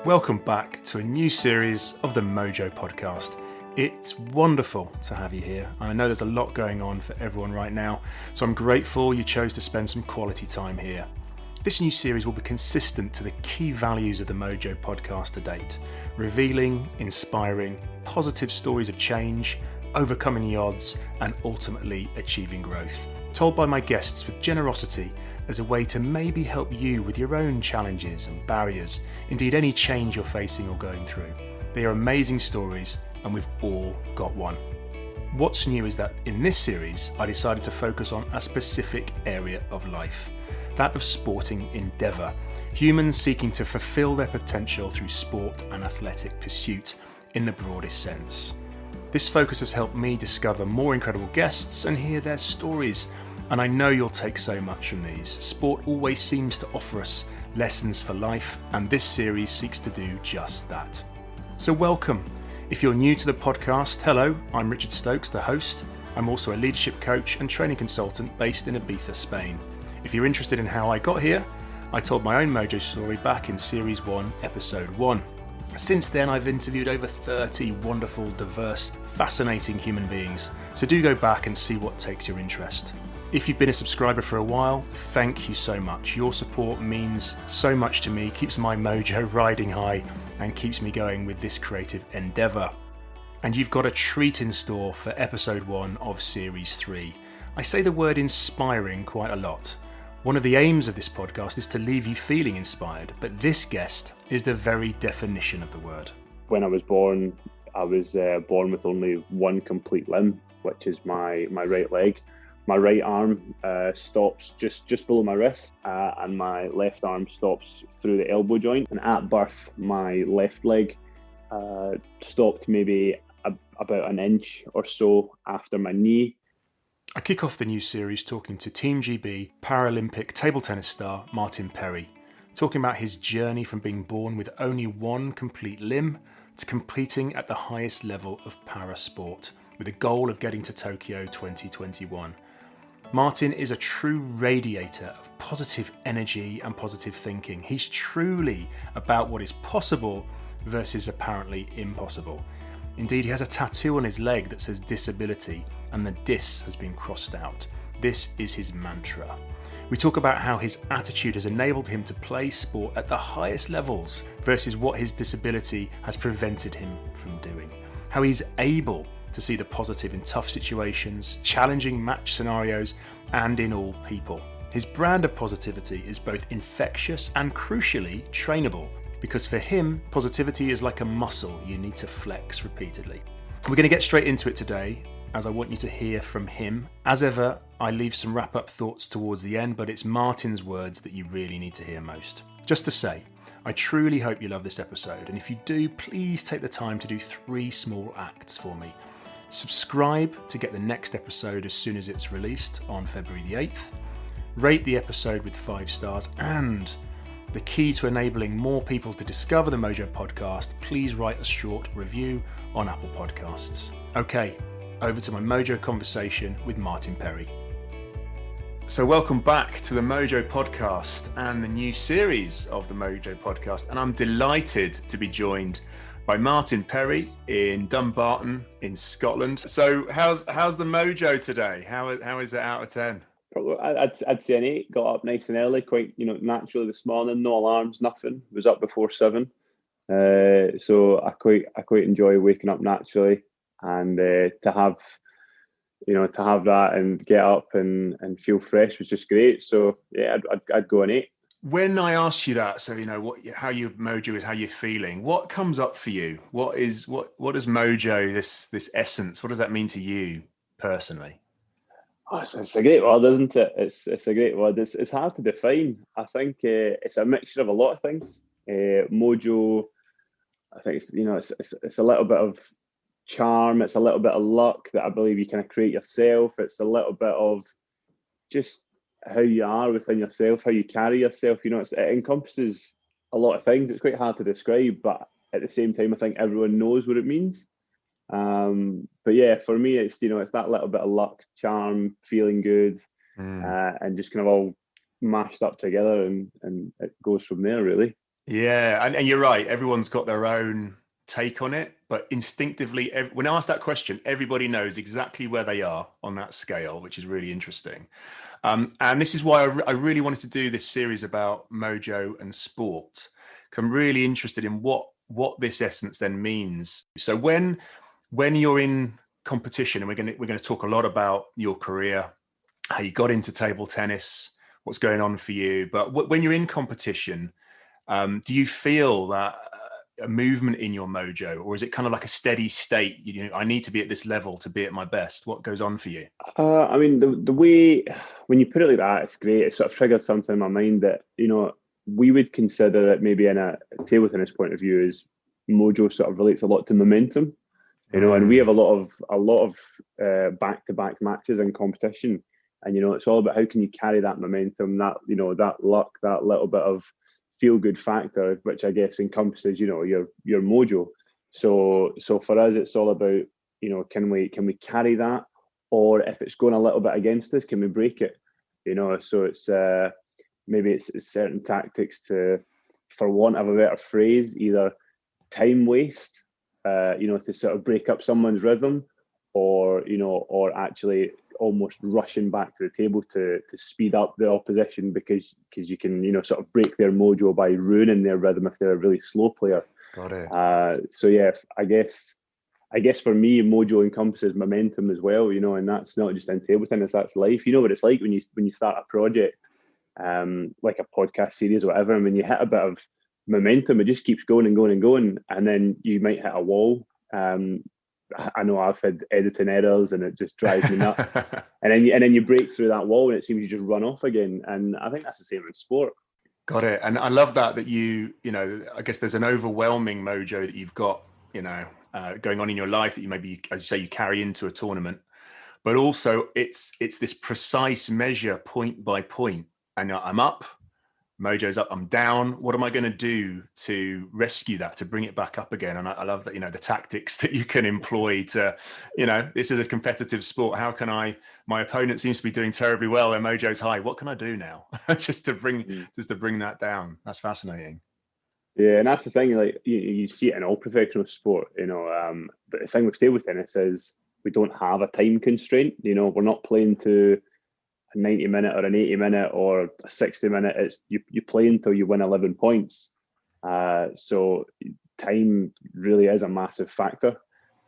Welcome back to a new series of the Mojo Podcast. It's wonderful to have you here. I know there's a lot going on for everyone right now, so I'm grateful you chose to spend some quality time here. This new series will be consistent to the key values of the Mojo Podcast to date, revealing, inspiring, positive stories of change, overcoming the odds, and ultimately achieving growth. Told by my guests with generosity as a way to maybe help you with your own challenges and barriers, indeed any change you're facing or going through. They are amazing stories, and we've all got one. What's new is that in this series, I decided to focus on a specific area of life, that of sporting endeavour, humans seeking to fulfil their potential through sport and athletic pursuit in the broadest sense. This focus has helped me discover more incredible guests and hear their stories, and I know you'll take so much from these. Sport always seems to offer us lessons for life, and this series seeks to do just that. So welcome. If you're new to the podcast, hello, I'm Richard Stokes, the host. I'm also a leadership coach and training consultant based in Ibiza, Spain. If you're interested in how I got here, I told my own Mojo story back in Series 1, Episode 1. Since then, I've interviewed over 30 wonderful, diverse, fascinating human beings, so do go back and see what takes your interest. If you've been a subscriber for a while, thank you so much. Your support means so much to me, keeps my mojo riding high, and keeps me going with this creative endeavour. And you've got a treat in store for Episode 1 of Series 3. I say the word inspiring quite a lot. One of the aims of this podcast is to leave you feeling inspired, but this guest is the very definition of the word. When I was born born with only one complete limb, which is my right leg. My right arm stops just below my wrist, and my left arm stops through the elbow joint. And at birth, my left leg stopped maybe about an inch or so after my knee. I kick off the new series talking to Team GB Paralympic table tennis star Martin Perry, talking about his journey from being born with only one complete limb to competing at the highest level of para sport, with a goal of getting to Tokyo 2021. Martin is a true radiator of positive energy and positive thinking. He's truly about what is possible versus apparently impossible. Indeed, he has a tattoo on his leg that says disability, and the dis has been crossed out. This is his mantra. We talk about how his attitude has enabled him to play sport at the highest levels versus what his disability has prevented him from doing. How he's able to see the positive in tough situations, challenging match scenarios, and in all people. His brand of positivity is both infectious and crucially trainable, because for him, positivity is like a muscle you need to flex repeatedly. We're going to get straight into it today, as I want you to hear from him. As ever, I leave some wrap-up thoughts towards the end, but it's Martin's words that you really need to hear most. Just to say, I truly hope you love this episode, and if you do, please take the time to do 3 small acts for me. Subscribe to get the next episode as soon as it's released on February the 8th. Rate the episode with 5 stars, and the key to enabling more people to discover the Mojo Podcast, please write a short review on Apple Podcasts. Okay, over to my Mojo conversation with Martin Perry. So welcome back to the Mojo Podcast and the new series of the Mojo Podcast. And I'm delighted to be joined by Martin Perry in Dumbarton in Scotland. So how's the Mojo today? How is it out of 10? Probably, I'd say an 8. Got up nice and early, quite naturally this morning. No alarms, nothing. Was up before 7. So I quite enjoy waking up naturally, and to have that and get up and feel fresh was just great. So yeah, I'd go an 8. When I ask you that, so how your mojo is, how you're feeling, what comes up for you? What does mojo, this essence, what does that mean to you personally? Oh, it's a great word, isn't it? It's a great word. It's hard to define. I think it's a mixture of a lot of things. Mojo, I think it's a little bit of charm. It's a little bit of luck that I believe you kind of create yourself. It's a little bit of just how you are within yourself, how you carry yourself. It encompasses a lot of things. It's quite hard to describe, but at the same time, I think everyone knows what it means. But yeah, for me, it's that little bit of luck, charm, feeling good, and just kind of all mashed up together, and it goes from there, really. Yeah, and you're right. Everyone's got their own take on it, but instinctively, when I ask that question, everybody knows exactly where they are on that scale, which is really interesting. And this is why I really wanted to do this series about Mojo and sport, because I'm really interested in what this essence then means. So when you're in competition, and we're gonna talk a lot about your career, how you got into table tennis, what's going on for you, but when you're in competition, do you feel that a movement in your mojo, or is it kind of like a steady state? You know, I need to be at this level to be at my best. What goes on for you? I mean, the way when you put it like that, it's great. It sort of triggered something in my mind that we would consider it maybe in a table tennis point of view is Mojo sort of relates a lot to momentum. And we have Mm, a lot of back-to-back matches in competition, and it's all about how can you carry that momentum, that luck, that little bit of feel-good factor, which I guess encompasses your mojo. So for us, it's all about can we carry that, or if it's going a little bit against us, can we break it? So it's maybe it's certain tactics to, for want of a better phrase, either time waste, to sort of break up someone's rhythm, or actually almost rushing back to the table to speed up the opposition because you can sort of break their mojo by ruining their rhythm if they're a really slow player. got it. So yeah, I guess for me, mojo encompasses momentum as well, and that's not just in table tennis, that's life. You know what it's like when you start a project, like a podcast series or whatever, and when you hit a bit of momentum, it just keeps going and going and going, and then you might hit a wall. I know I've had editing errors, and it just drives me nuts. And then you break through that wall, and it seems you just run off again. And I think that's the same in sport. Got it. And I love that you know, I guess there's an overwhelming mojo that you've got, going on in your life that you maybe, as you say, you carry into a tournament, but also it's this precise measure point by point. And I'm up, mojo's up, I'm down. What am I going to do to rescue that, to bring it back up again? And I love that, the tactics that you can employ to, this is a competitive sport. How can my opponent seems to be doing terribly well and mojo's high. What can I do now? just to bring Mm. that down. That's fascinating. Yeah, and that's the thing. Like you see it in all professional sport, but the thing with table tennis is we don't have a time constraint. We're not playing to a 90-minute or an 80-minute or a 60-minute. It's you play until you win 11 points. So time really is a massive factor,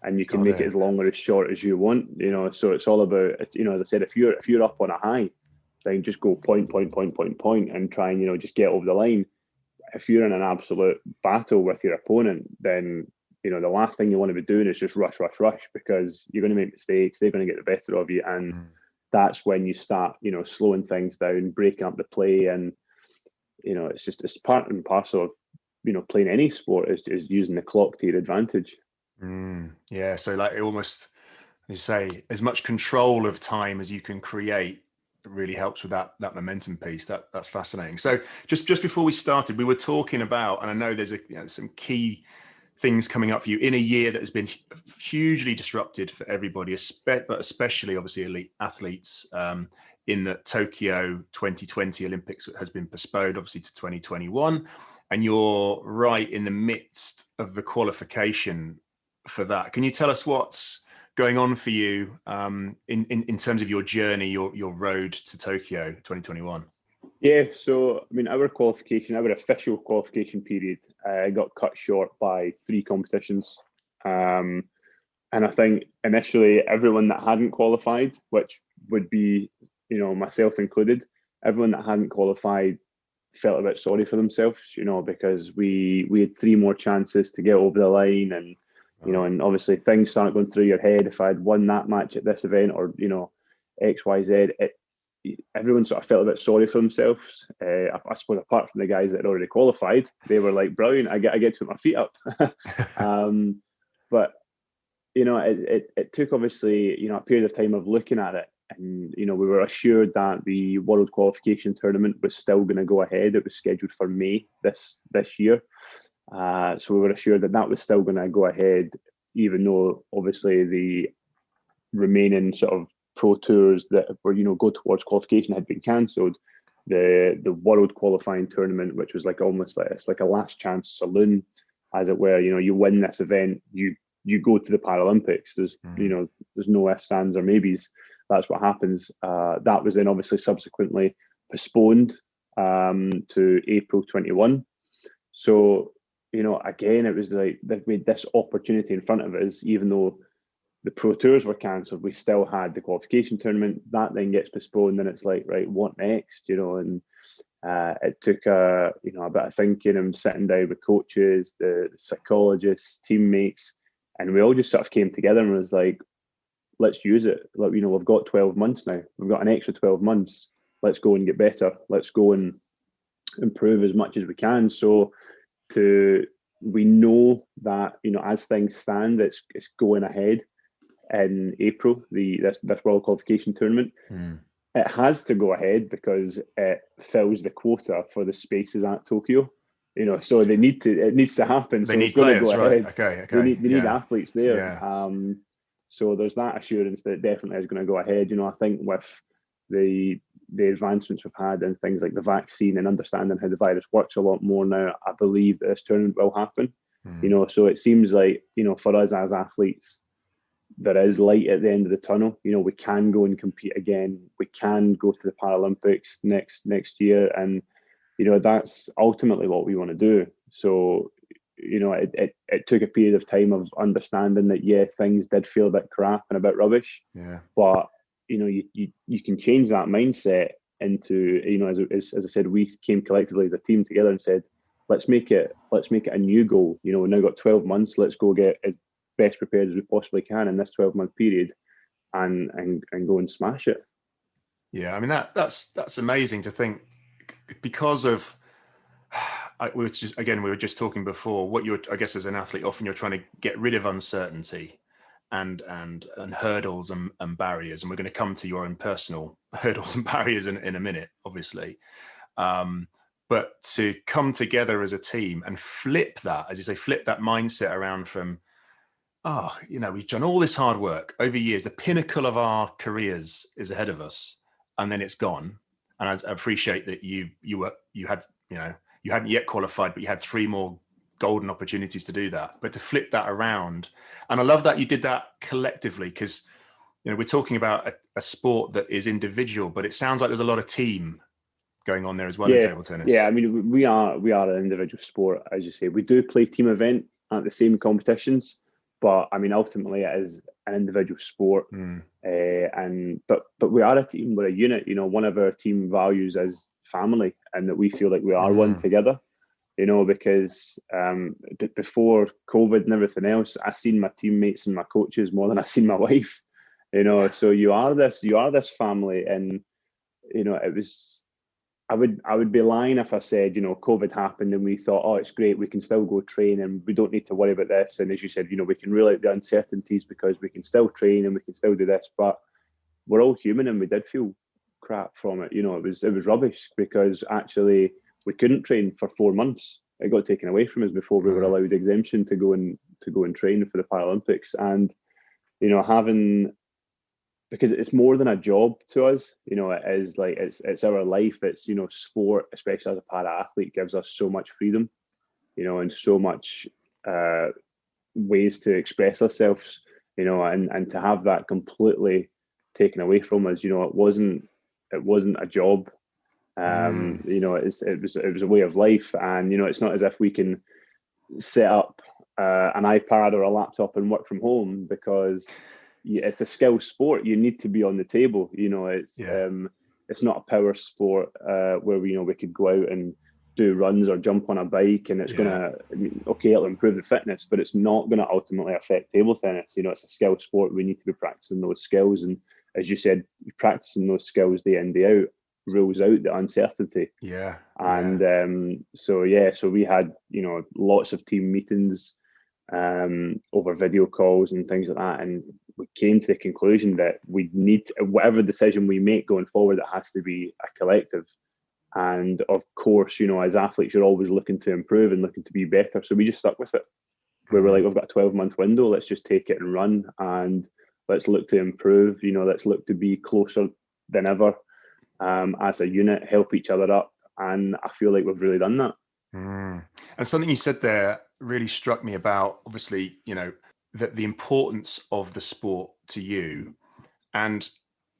and you can Got make it it. as long or as short as you want. So it's all about, as I said, if you're up on a high, then just go point, point, point, point, point, and try and just get over the line. If you're in an absolute battle with your opponent, then the last thing you want to be doing is just rush, rush, rush, because you're going to make mistakes. They're going to get the better of you, and Mm. that's when you start, slowing things down, breaking up the play, and it's part and parcel of playing any sport is using the clock to your advantage. Yeah, so like it almost, as you say, as much control of time as you can create really helps with that momentum piece. That's fascinating. So just before we started, we were talking about, and I know there's some key things coming up for you in a year that has been hugely disrupted for everybody, but especially obviously elite athletes. In the Tokyo 2020 Olympics has been postponed, obviously, to 2021, and you're right in the midst of the qualification for that. Can you tell us what's going on for you, in terms of your journey, your road to Tokyo 2021? Yeah, so I mean, our official qualification period got cut short by 3 competitions, um, and I think initially everyone that hadn't qualified, which would be myself included, everyone that hadn't qualified felt a bit sorry for themselves, because we had 3 more chances to get over the line, and Right. and obviously things start going through your head. If I'd won that match at this event, or X, Y, Z, everyone sort of felt a bit sorry for themselves. I suppose apart from the guys that had already qualified, they were like, brilliant, I get to put my feet up. But it took obviously a period of time of looking at it, and we were assured that the world qualification tournament was still going to go ahead. It was scheduled for May this year, so we were assured that was still going to go ahead, even though obviously the remaining sort of pro tours that were go towards qualification had been cancelled. the world qualifying tournament, which was like almost like it's like a last chance saloon, as it were. You win this event, you go to the Paralympics. There's there's no ifs, ands, or maybes. That's what happens. That was then obviously subsequently postponed to April 21. So again, it was like we had this opportunity in front of us, even though the Pro Tours were cancelled, we still had the qualification tournament. That then gets postponed, and it's like, right, what next? And it took a bit of thinking and sitting down with coaches, the psychologists, teammates, and we all just sort of came together and was like, let's use it. Like, we've got 12 months now. We've got an extra 12 months. Let's go and get better. Let's go and improve as much as we can. So we know that, as things stand, it's going ahead in April, this World Qualification Tournament. It has to go ahead because it fills the quota for the spaces at Tokyo. So it needs to happen. They so need it's going players, to go right? ahead. Okay. They need athletes there. Yeah. So there's that assurance that it definitely is going to go ahead. I think with the advancements we've had and things like the vaccine and understanding how the virus works a lot more now, I believe that this tournament will happen. So it seems like, for us as athletes, there is light at the end of the tunnel. We can go and compete again. We can go to the Paralympics next year, and that's ultimately what we want to do. So it took a period of time of understanding that things did feel a bit crap and a bit rubbish. But you can change that mindset into as I said, we came collectively as a team together and said, let's make it a new goal. We've now got 12 months. Let's go get as best prepared as we possibly can in this 12-month period, and go and smash it. Yeah, I mean that's amazing to think, because of we were just talking before, what I guess as an athlete, often you're trying to get rid of uncertainty and hurdles and barriers, and we're going to come to your own personal hurdles and barriers in a minute, obviously. But to come together as a team and flip that, as you say, flip that mindset around from, we've done all this hard work over years, the pinnacle of our careers is ahead of us, and then it's gone. And I appreciate that you hadn't yet qualified, but you had 3 more golden opportunities to do that. But to flip that around, and I love that you did that collectively, because we're talking about a sport that is individual, but it sounds like there's a lot of team going on there as well in table tennis. Yeah, I mean, we are an individual sport, as you say. We do play team event at the same competitions, but I mean, ultimately it is an individual sport. But we are a team, we're a unit. One of our team values is family, and that we feel like we are one together. Because before COVID and everything else, I seen my teammates and my coaches more than I seen my wife. So you are this family, and it was. I would be lying if I said, COVID happened and we thought, oh, it's great, we can still go train and we don't need to worry about this. And as you said, we can rule out the uncertainties because we can still train and we can still do this. But we're all human, and we did feel crap from it. It was rubbish, because actually we couldn't train for 4 months. It got taken away from us before we were allowed exemption to go and train for the Paralympics. And because it's more than a job to us, it is like it's our life. It's sport, especially as a para athlete, gives us so much freedom, and so much ways to express ourselves, and to have that completely taken away from us, it wasn't a job. It was a way of life, and it's not as if we can set up an iPad or a laptop and work from home, because it's a skill sport. You need to be on the table. It's not a power sport where we could go out and do runs or jump on a bike, and it's it'll improve the fitness, but it's not going to ultimately affect table tennis. It's a skill sport. We need to be practicing those skills, and as you said, practicing those skills day in, day out rules out the uncertainty. So we had lots of team meetings over video calls and things like that, and we came to the conclusion that we need whatever decision we make going forward, it has to be a collective. And of course, as athletes, you're always looking to improve and looking to be better. So we just stuck with it. We were like, we've got a 12-month window. Let's just take it and run, and let's look to improve. Let's look to be closer than ever. as a unit, help each other up. And I feel like we've really done that. And something you said there really struck me about, obviously, that the importance of the sport to you, and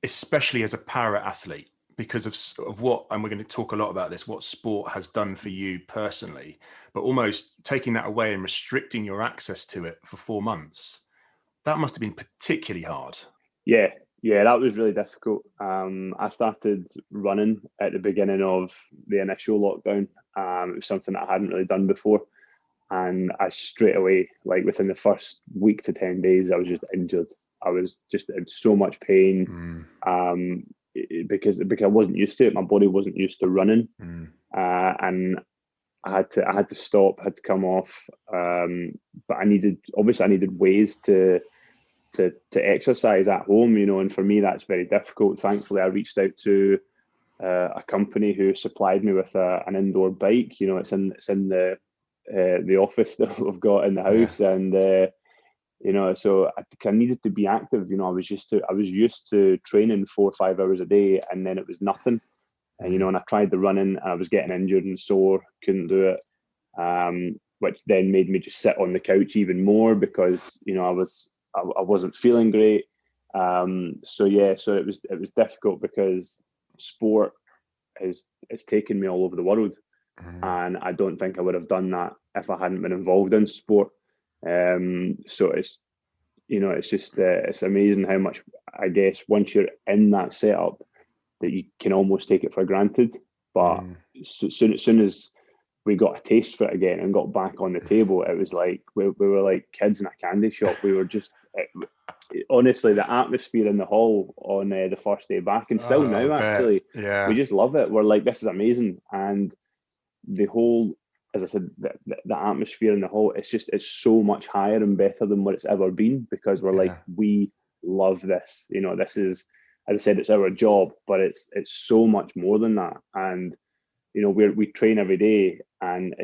especially as a para athlete, because of what, and we're going to talk a lot about this, what sport has done for you personally, but almost taking that away and restricting your access to it for 4 months. That must have been particularly hard. Yeah, that was really difficult. I started running at the beginning of the initial lockdown. It was something that I hadn't really done before. And I straight away, like within the first week to 10 days, I was just injured. I was just in so much pain because I wasn't used to it. My body wasn't used to running. And I had to stop, had to come off. But I needed ways to exercise at home, and for me that's very difficult. Thankfully, I reached out to a company who supplied me with an indoor bike. It's in the office that we've got in the house, and so I needed to be active. I was used to training 4 or 5 hours a day, and then it was nothing. And and I tried the running, and I was getting injured and sore, couldn't do it, which then made me just sit on the couch even more because I wasn't feeling great. So it was difficult because sport has taken me all over the world. And I don't think I would have done that if I hadn't been involved in sport. So it's just it's amazing how much, I guess, once you're in that setup, that you can almost take it for granted. But soon as we got a taste for it again and got back on the table, it was like we were like kids in a candy shop. We were just honestly, the atmosphere in the hall on the first day back, and still now, actually, we just love it. We're like, this is amazing. And the whole, as I said, the atmosphere in the hall, it's so much higher and better than what it's ever been, because we're like, we love this. This is, as I said, it's our job, but it's so much more than that. And we train every day, and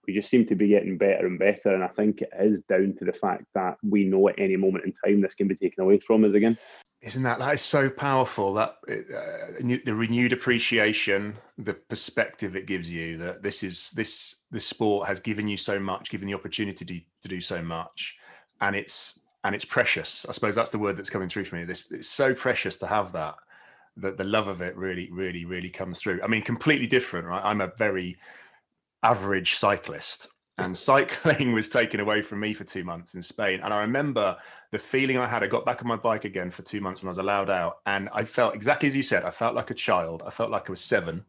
we just seem to be getting better and better. And I think it is down to the fact that we know at any moment in time this can be taken away from us again. Isn't that is so powerful, that the renewed appreciation, the perspective it gives you, that this sport has given you so much, given the opportunity to do so much, and it's precious. I suppose that's the word that's coming through for me. It's so precious to have that the love of it really, really, really comes through. I mean, completely different, right? I'm a very average cyclist, and cycling was taken away from me for 2 months in Spain. And I remember the feeling I had. I got back on my bike again for 2 months when I was allowed out, and I felt exactly as you said. I felt like a child. I felt like I was 7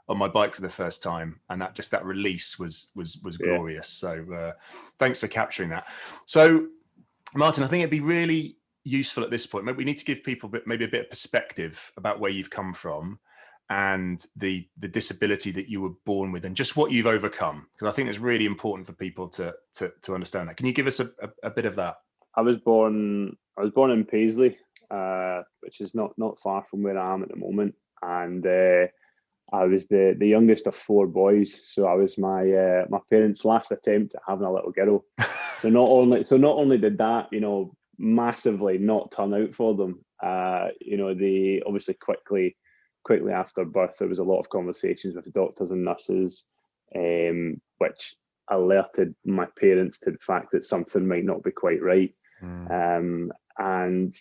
on my bike for the first time, and that release was glorious. So thanks for capturing that. So Martin, I think it'd be really useful at this point. Maybe we need to give people maybe a bit of perspective about where you've come from and the disability that you were born with, and just what you've overcome, because I think it's really important for people to understand that. Can you give us a bit of that? I was born in Paisley, which is not far from where I am at the moment, and I was the youngest of 4 boys, so I was my parents' last attempt at having a little girl. So not only did that, massively not turn out for them, they obviously quickly after birth, there was a lot of conversations with doctors and nurses, which alerted my parents to the fact that something might not be quite right. And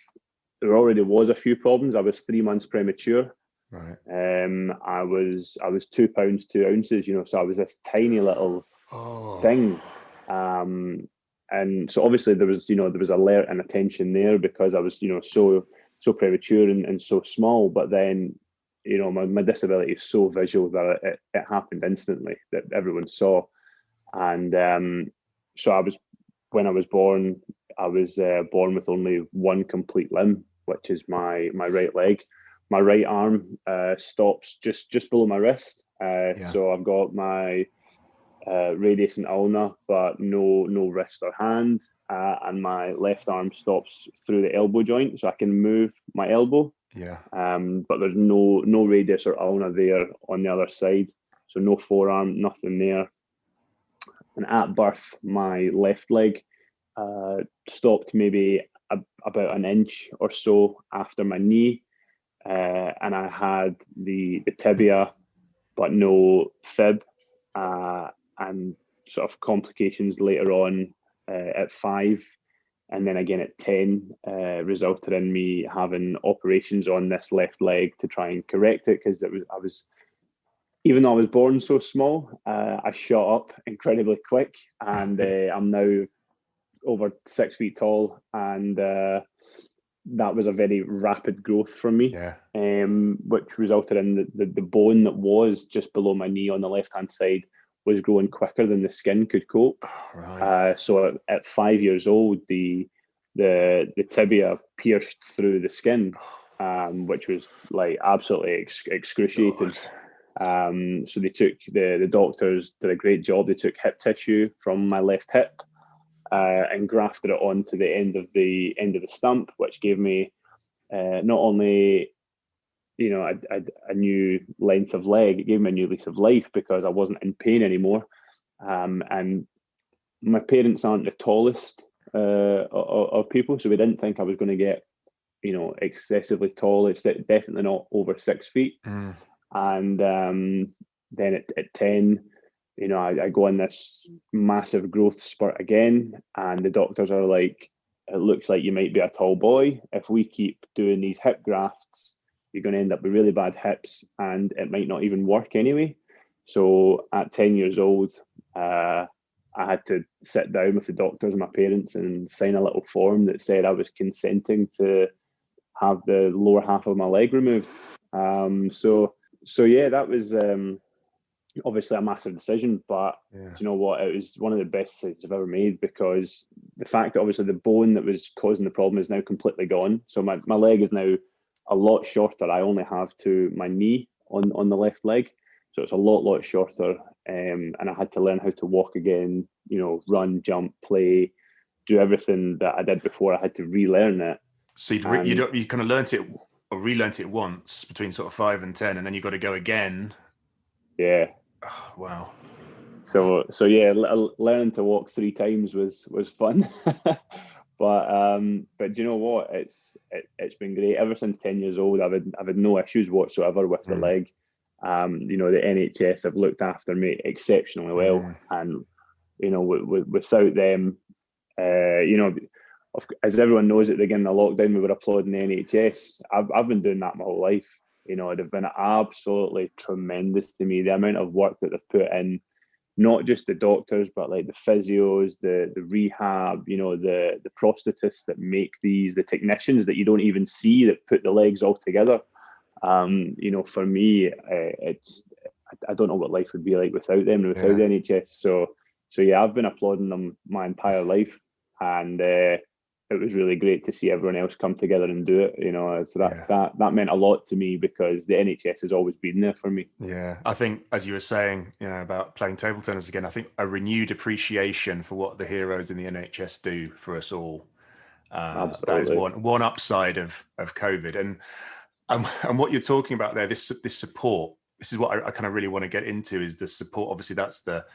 there already was a few problems. I was 3 months premature. Right. I was 2 pounds 2 ounces, so I was this tiny little thing. And so obviously there was alert and attention there, because I was, so premature and so small. But then, my disability is so visual that it happened instantly, that everyone saw. And so when I was born, I was born with only one complete limb, which is my right leg. My right arm stops just below my wrist. So I've got my radius and ulna, but no wrist or hand. And my left arm stops through the elbow joint, so I can move my elbow. But there's no radius or ulna there on the other side, so no forearm, nothing there. And at birth, my left leg stopped maybe about an inch or so after my knee, and I had the tibia, but no fib, and sort of complications later on at 5. And then again at 10, resulted in me having operations on this left leg to try and correct it, because even though I was born so small, I shot up incredibly quick, and I'm now over 6 feet tall, and that was a very rapid growth for me, which resulted in the bone that was just below my knee on the left-hand side was growing quicker than the skin could cope. Right. So at 5 years old, the tibia pierced through the skin, which was like absolutely excruciating. So they took the doctors did a great job. They took hip tissue from my left hip and grafted it onto the end of the stump, which gave me not only a new length of leg, it gave me a new lease of life because I wasn't in pain anymore. And my parents aren't the tallest of people, so we didn't think I was going to get excessively tall. It's definitely not over 6 feet. And then at 10, I go on this massive growth spurt again, and the doctors are like, it looks like you might be a tall boy. If we keep doing these hip grafts, you're going to end up with really bad hips, and it might not even work anyway. So at 10 years old, I had to sit down with the doctors and my parents and sign a little form that said I was consenting to have the lower half of my leg removed. So yeah, that was obviously a massive decision, but do you know what? It was one of the best decisions I've ever made, because the fact that obviously the bone that was causing the problem is now completely gone. So my leg is now a lot shorter. I only have to my knee on the left leg. So it's a lot shorter. And I had to learn how to walk again, run, jump, play, do everything that I did before. I had to relearn it. So you kind of learnt it or relearnt it once between sort of 5 and 10, and then you got to go again. Yeah. Oh, wow. So yeah, learning to walk 3 times was fun. But do you know what? It's been great ever since 10 years old. I've had no issues whatsoever with the leg. The NHS have looked after me exceptionally well, and without them, as everyone knows, at the beginning of lockdown, we were applauding the NHS. I've been doing that my whole life. They've been absolutely tremendous to me. The amount of work that they've put in, not just the doctors, but like the physios, the rehab, the prosthetists that make these, the technicians that you don't even see that put the legs all together. For me, I don't know what life would be like without them and without the NHS. So yeah, I've been applauding them my entire life, and it was really great to see everyone else come together and do it. So that meant a lot to me, because the NHS has always been there for me. Yeah, I think, as you were saying, about playing table tennis again, I think a renewed appreciation for what the heroes in the NHS do for us all. Absolutely. That is one upside of COVID, and what you're talking about there, this support. This is what I kind of really want to get into, is the support. Obviously, that's the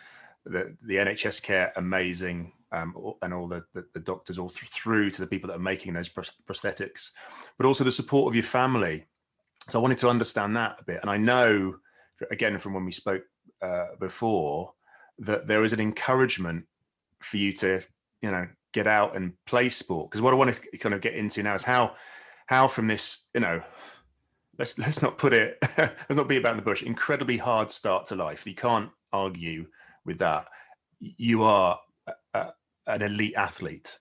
NHS care, amazing, and all the doctors all through to the people that are making those prosthetics, but also the support of your family. So I wanted to understand that a bit. And I know, again, from when we spoke before, that there is an encouragement for you to, get out and play sport. Because what I want to kind of get into now is how from this, let's not put it, let's not be about the bush, incredibly hard start to life. You can't argue with that. You are an elite athlete,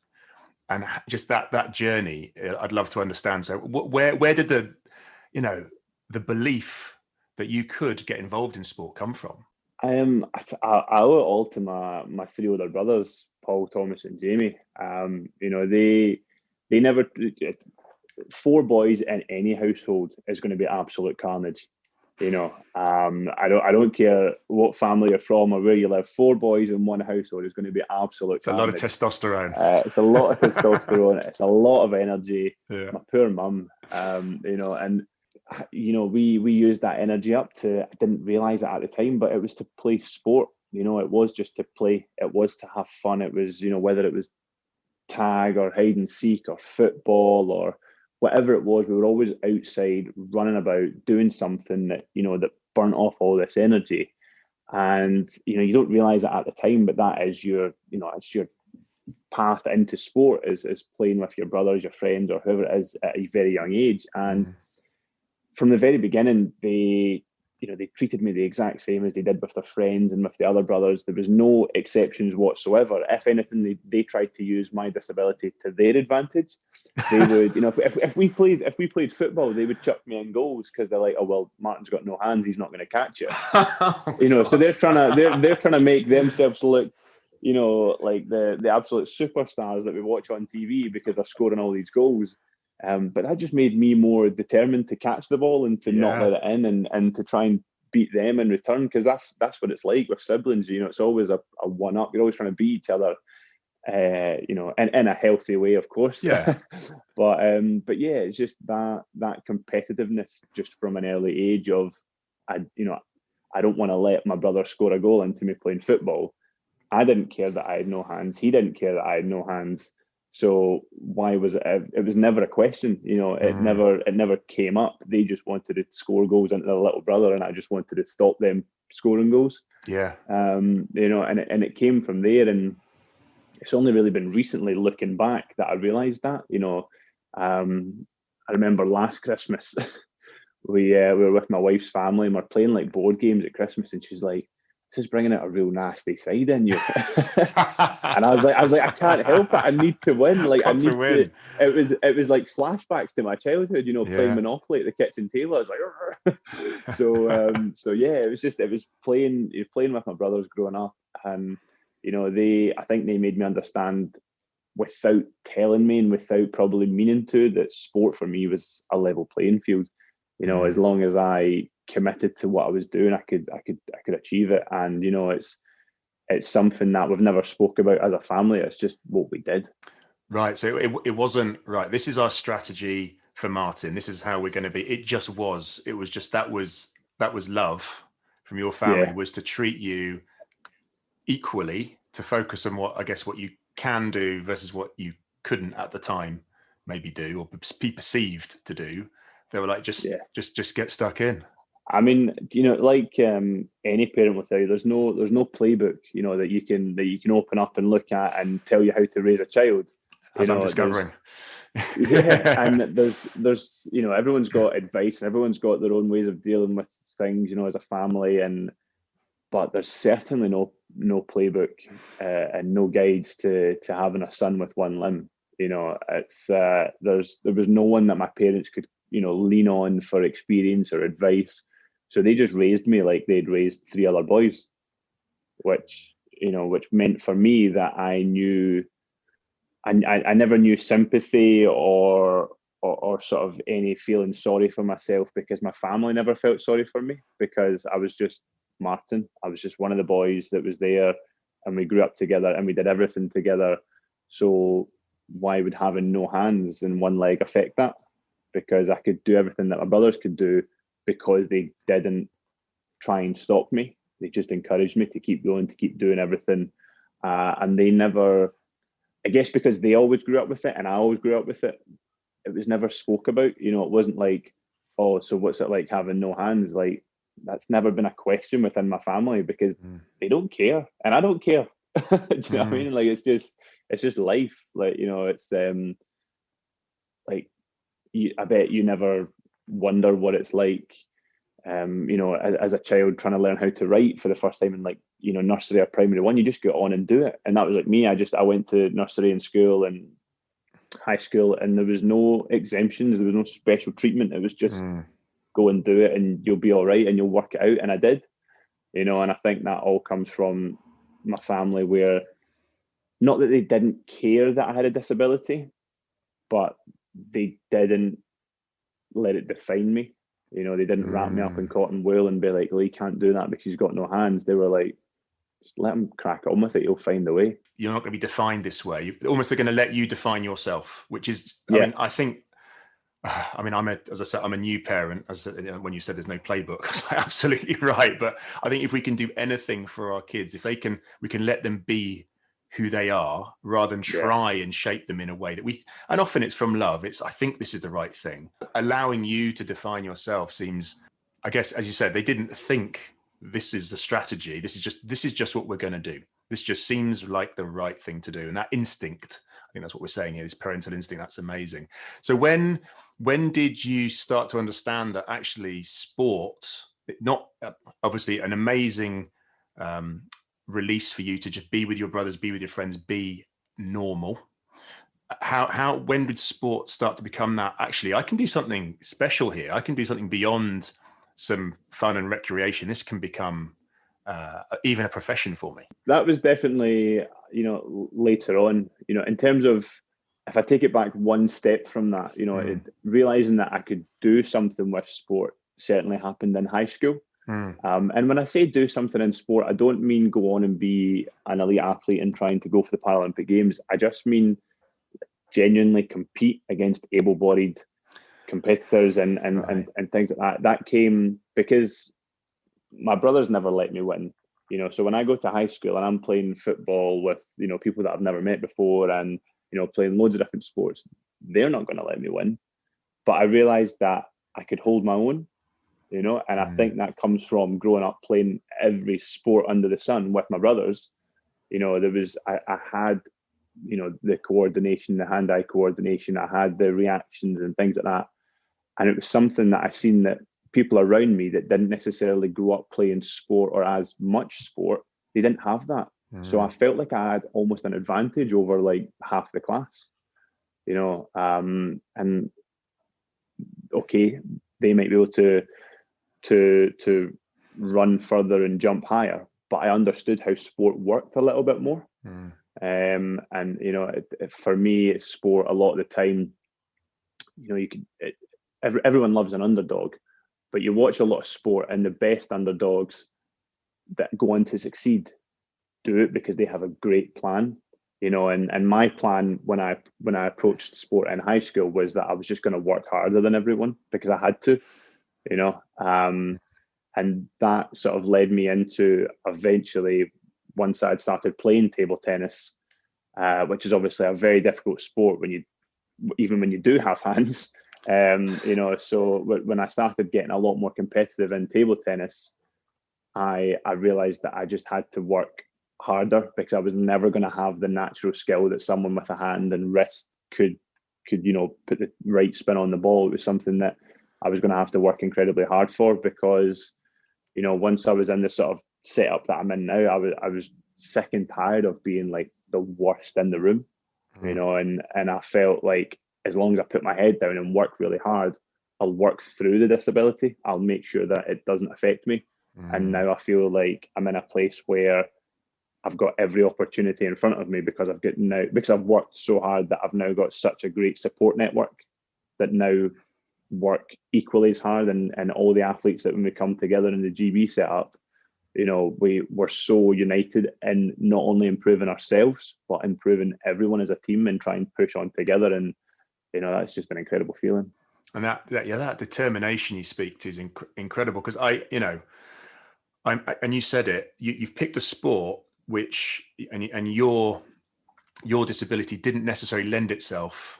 and just that journey, I'd love to understand. So where did the belief that you could get involved in sport come from? I owe it all to my 3 older brothers, Paul, Thomas, and Jamie. They never. 4 boys in any household is going to be absolute carnage. I don't care what family you're from or where you live. 4 boys in one household is going to be absolute carnage. A lot of testosterone. It's a lot of testosterone. It's a lot of energy. Yeah. My poor mum, and we used that energy up to, I didn't realize it at the time, but it was to play sport. It was just to play. It was to have fun. It was, whether it was tag or hide and seek or football or whatever it was, we were always outside running about doing something that, that burnt off all this energy. And, you don't realize it at the time, but that is it's your path into sport is playing with your brothers, your friends, or whoever it is at a very young age. And from the very beginning, they treated me the exact same as they did with their friends and with the other brothers. There was no exceptions whatsoever. If anything, they tried to use my disability to their advantage. They would, if we played football, they would chuck me in goals because they're like, oh well, Martin's got no hands, he's not going to catch it. So they're trying to make themselves look, like the absolute superstars that we watch on TV because they're scoring all these goals. But that just made me more determined to catch the ball and to not let it in and to try and beat them in return, because that's what it's like with siblings. It's always a one-up. You're always trying to beat each other, in a healthy way, of course. Yeah. but yeah, it's just that competitiveness just from an early age of, I don't want to let my brother score a goal into me playing football. I didn't care that I had no hands. He didn't care that I had no hands. So why was it? It was never a question, It never came up. They just wanted to score goals into their little brother, and I just wanted to stop them scoring goals. Yeah. And it came from there, and it's only really been recently, looking back, that I realised that. I remember last Christmas, we were with my wife's family and we're playing like board games at Christmas, and she's like, "This is bringing out a real nasty side in you." And I was like, I can't help it. I need to win. Like, I need to win. It was like flashbacks to my childhood, playing Monopoly at the kitchen table. I was like, so yeah, it was playing with my brothers growing up, and I think they made me understand, without telling me and without probably meaning to, that sport for me was a level playing field. As long as I committed to what I was doing, I could achieve it. And it's something that we've never spoke about as a family. It's just what we did. Right. So it wasn't right. This is our strategy for Martin. This is how we're going to be. It just was. It was just that was love from your family, was to treat you equally, to focus on what you can do versus what you couldn't at the time maybe do or be perceived to do. They were like, just get stuck in. I mean, like any parent will tell you, there's no playbook, that you can open up and look at and tell you how to raise a child. As I'm discovering. And there's everyone's got advice and everyone's got their own ways of dealing with things, as a family, but there's certainly no playbook and no guides to having a son with one limb. It's there was no one that my parents could lean on for experience or advice. So they just raised me like they'd raised 3 other boys, which meant for me that I knew, I never knew sympathy or sort of any feeling sorry for myself, because my family never felt sorry for me, because I was just Martin. I was just one of the boys that was there, and we grew up together and we did everything together. So why would having no hands and one leg affect that? Because I could do everything that my brothers could do, because they didn't try and stop me. They just encouraged me to keep going, to keep doing everything. And they never, I guess because they always grew up with it and I always grew up with it, it was never spoke about. It wasn't like, oh, so what's it like having no hands? Like, that's never been a question within my family, because they don't care and I don't care. Do you know what I mean? Like, it's just life. Like, it's like, I bet you never wonder what it's like, as a child trying to learn how to write for the first time in, like, nursery or primary one. You just go on and do it. And that was like me. I went to nursery and school and high school, and there was no exemptions. There was no special treatment. It was just go and do it, and you'll be all right, and you'll work it out. And I did, and I think that all comes from my family, where not that they didn't care that I had a disability, but they didn't let it define me. They didn't wrap me up in cotton wool and be like, well, he can't do that because he's got no hands. They were like, just let him crack on with it. He'll find a way. You're not going to be defined this way. Almost they're going to let you define yourself, which is, I think, I'm a new parent. As I said, when you said there's no playbook, I was like, absolutely right. But I think if we can do anything for our kids, we can let them be who they are rather than try and shape them in a way that and often it's from love. I think this is the right thing. Allowing you to define yourself seems, I guess, as you said, they didn't think this is the strategy. This is just what we're going to do. This just seems like the right thing to do. And that instinct, I think that's what we're saying here, this parental instinct, that's amazing. So when did you start to understand that actually sport, not obviously an amazing release for you to just be with your brothers, be with your friends, be normal. When did sport start to become that, actually, I can do something special here. I can do something beyond some fun and recreation. This can become even a profession for me. That was definitely, later on, in terms of, if I take it back one step from that, realizing that I could do something with sport certainly happened in high school. And when I say do something in sport, I don't mean go on and be an elite athlete and trying to go for the Paralympic Games. I just mean genuinely compete against able-bodied competitors and things like that. That came because my brothers never let me win. So when I go to high school and I'm playing football with, people that I've never met before and, playing loads of different sports, they're not going to let me win. But I realized that I could hold my own. And I think that comes from growing up playing every sport under the sun with my brothers. I had, the coordination, the hand-eye coordination, I had the reactions and things like that. And it was something that I seen that people around me that didn't necessarily grow up playing sport or as much sport, they didn't have that. So I felt like I had almost an advantage over like half the class, and okay, they might be able to run further and jump higher, but I understood how sport worked a little bit more. For me, sport a lot of the time, everyone loves an underdog, but you watch a lot of sport and the best underdogs that go on to succeed do it because they have a great plan. And my plan when I approached sport in high school was that I was just going to work harder than everyone because I had to. And that sort of led me into eventually, once I'd started playing table tennis, which is obviously a very difficult sport even when you do have hands. So when I started getting a lot more competitive in table tennis, I realized that I just had to work harder because I was never going to have the natural skill that someone with a hand and wrist could put the right spin on the ball. It was something that I was going to have to work incredibly hard for because, once I was in the sort of setup that I'm in now, I was sick and tired of being like the worst in the room, and I felt like as long as I put my head down and work really hard, I'll work through the disability. I'll make sure that it doesn't affect me. And now I feel like I'm in a place where I've got every opportunity in front of me because I've worked so hard that I've now got such a great support network that now work equally as hard, and all the athletes that when we come together in the GB setup, we're so united in not only improving ourselves but improving everyone as a team and try and push on together, and that's just an incredible feeling. And that determination you speak to is incredible because and you said it, you've picked a sport which and your disability didn't necessarily lend itself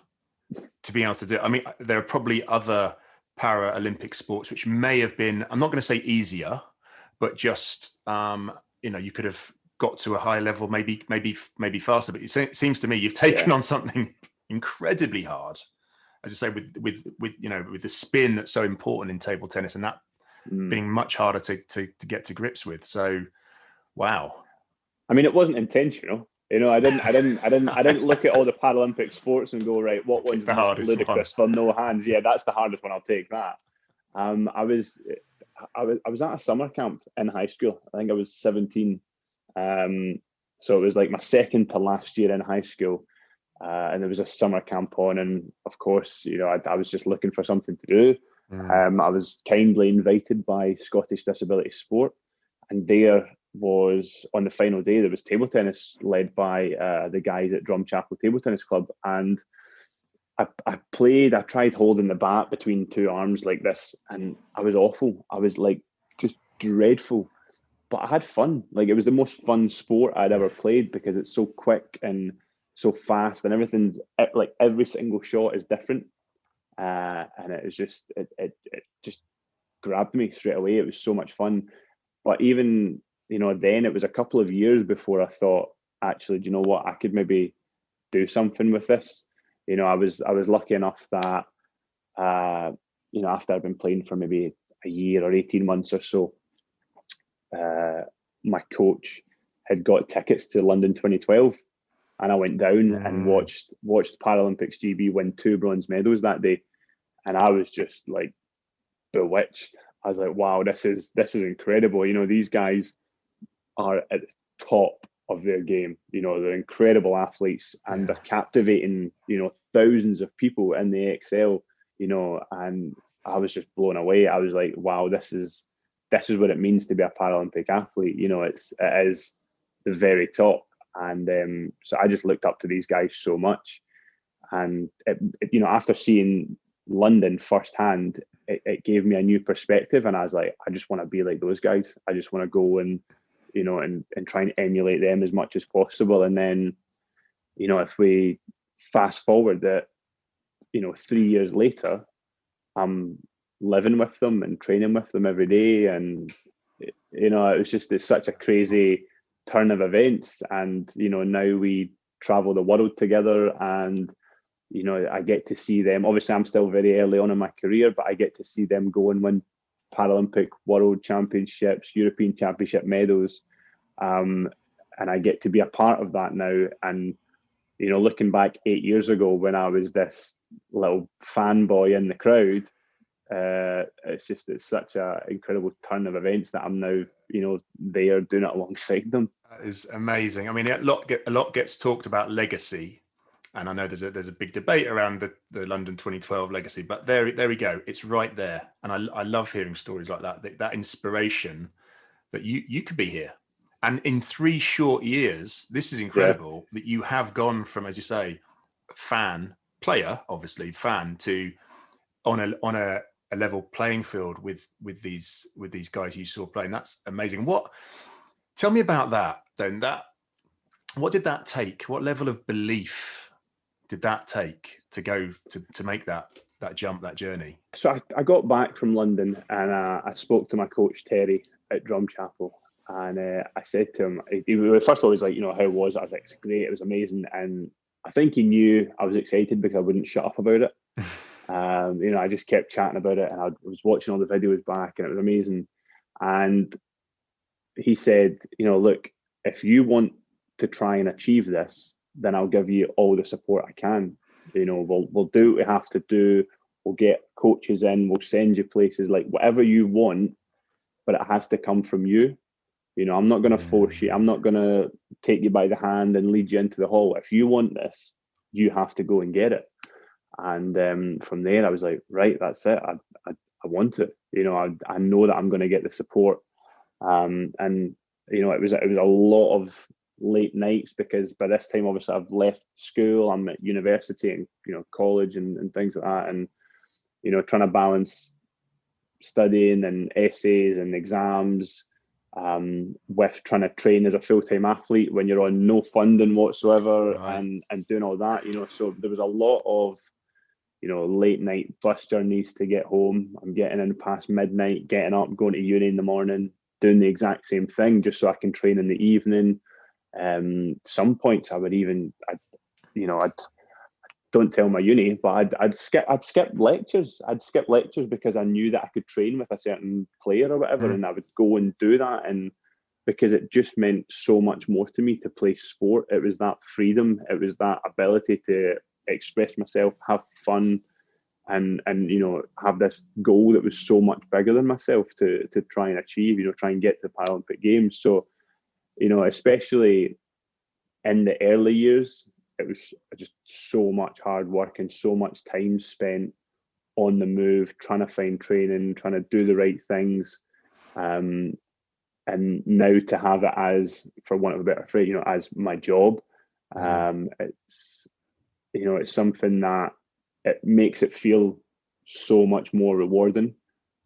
to be able to do it. I mean, there are probably other Paralympic sports which may have been, I'm not going to say easier, but just you could have got to a high level maybe faster. But it seems to me you've taken on something incredibly hard, as I say, with the spin that's so important in table tennis, and that being much harder to get to grips with. So, wow. I mean, it wasn't intentional. I didn't look at all the Paralympic sports and go, right, what one's the most ludicrous for no hands? Yeah, that's the hardest one. I'll take that. I was at a summer camp in high school. I think I was 17. So it was like my second to last year in high school. And there was a summer camp on, and of course, I was just looking for something to do. I was kindly invited by Scottish Disability Sport, and there was, on the final day, there was table tennis led by the guys at Drumchapel Table Tennis Club, and I tried holding the bat between two arms like this, and I was awful. I was like just dreadful. but I had fun. Like, it was the most fun sport I'd ever played because it's so quick and so fast, and everything's like every single shot is different. And it was just it just grabbed me straight away. It was so much fun. But even, then it was a couple of years before I thought, actually, do you know what? I could maybe do something with this. I was lucky enough that after I'd been playing for maybe a year or 18 months or so, my coach had got tickets to London 2012, and I went down and watched Paralympics GB win 2 bronze medals that day, and I was just like bewitched. I was like, wow, this is incredible. These guys are at the top of their game. They're incredible athletes, and they're captivating, thousands of people in the XL, and I was just blown away. I was like, wow, this is what it means to be a Paralympic athlete. It is the very top. And so I just looked up to these guys so much. And, after seeing London firsthand, it gave me a new perspective. And I was like, I just want to be like those guys. I just want to go and, and try and emulate them as much as possible. And then, if we fast forward that, 3 years later, I'm living with them and training with them every day. And, it's such a crazy turn of events. And, now we travel the world together, and, I get to see them. Obviously, I'm still very early on in my career, but I get to see them go and win Paralympic World Championships, European Championship medals. And I get to be a part of that now. And, looking back 8 years ago when I was this little fanboy in the crowd, it's such an incredible turn of events that I'm now, there doing it alongside them. That is amazing. I mean, a lot gets talked about legacy, and I know there's a big debate around the London 2012 legacy, but there we go. It's right there, and I love hearing stories like that inspiration that you could be here. And in 3 short years, this is incredible that you have gone from, as you say, player, obviously fan, to on a level playing field with these guys you saw playing. That's amazing. Tell me about that then. What did that take? What level of belief did that take to go to make that jump, that journey? So I got back from London, and I spoke to my coach Terry at Drumchapel, and I said to him, first of all, he was like, how was it? I was like, it's great, it was amazing. And I think he knew I was excited because I wouldn't shut up about it. I just kept chatting about it, and I was watching all the videos back, and it was amazing. And he said, look, if you want to try and achieve this, then I'll give you all the support I can. We'll do what we have to do. We'll get coaches in. We'll send you places, like whatever you want, but it has to come from you. I'm not going to force you. I'm not going to take you by the hand and lead you into the hall. If you want this, you have to go and get it. And from there, I was like, right, that's it. I want it. I know that I'm going to get the support. And it was a lot of late nights, because by this time, obviously, I've left school. I'm at university and college and things like that, and trying to balance studying and essays and exams with trying to train as a full-time athlete when you're on no funding whatsoever. Right. and doing all that. So there was a lot of late night bus journeys to get home. I'm getting in past midnight, getting up, going to uni in the morning, doing the exact same thing just so I can train in the evening. Some points I would even, I'd don't tell my uni, but I'd skip lectures. I'd skip lectures because I knew that I could train with a certain player or whatever, and I would go and do that. And because it just meant so much more to me to play sport. It was that freedom. It was that ability to express myself, have fun, and have this goal that was so much bigger than myself to try and achieve. Try and get to the Paralympic Games. So especially in the early years, it was just so much hard work and so much time spent on the move, trying to find training, trying to do the right things. And now to have it as, for want of a better phrase, as my job, it's something that it makes it feel so much more rewarding.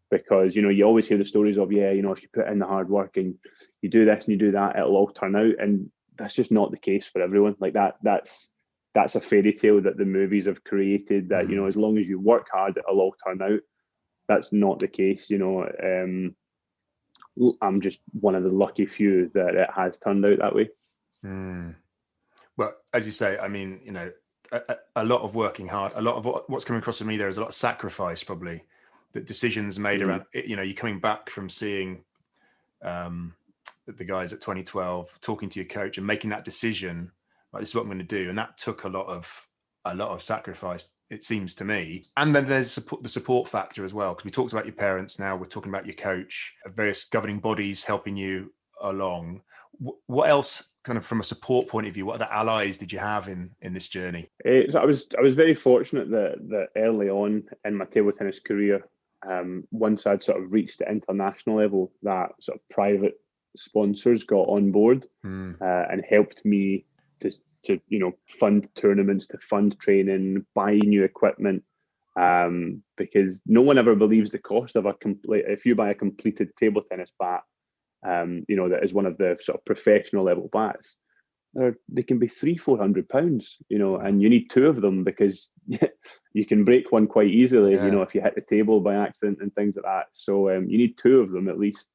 because, you know, you always hear the stories of, yeah, you know, if you put in the hard work and you do this and you do that, it'll all turn out. And that's just not the case for everyone. Like that's a fairy tale that the movies have created, that, you know, as long as you work hard, it'll all turn out. That's not the case, you know. I'm just one of the lucky few that it has turned out that way. Well, as you say, I mean, you know, a lot of working hard, a lot of what's coming across to me there is a lot of sacrifice, probably, that decisions made around, you know, you're coming back from seeing the guys at 2012, talking to your coach and making that decision, like, this is what I'm going to do. And that took a lot of sacrifice, it seems to me. And then there's the support factor as well, because we talked about your parents, now we're talking about your coach, various governing bodies helping you along. What else, kind of from a support point of view, what other allies did you have in this journey? So I was very fortunate that early on in my table tennis career, once I'd sort of reached the international level, that sort of private sponsors got on board and helped me to you know, fund tournaments, to fund training, buy new equipment, because no one ever believes the cost of if you buy a completed table tennis bat, you know, that is one of the sort of professional level bats, they can be £300-400, you know, and you need two of them because you can break one quite easily, you know, if you hit the table by accident and things like that. So you need two of them at least.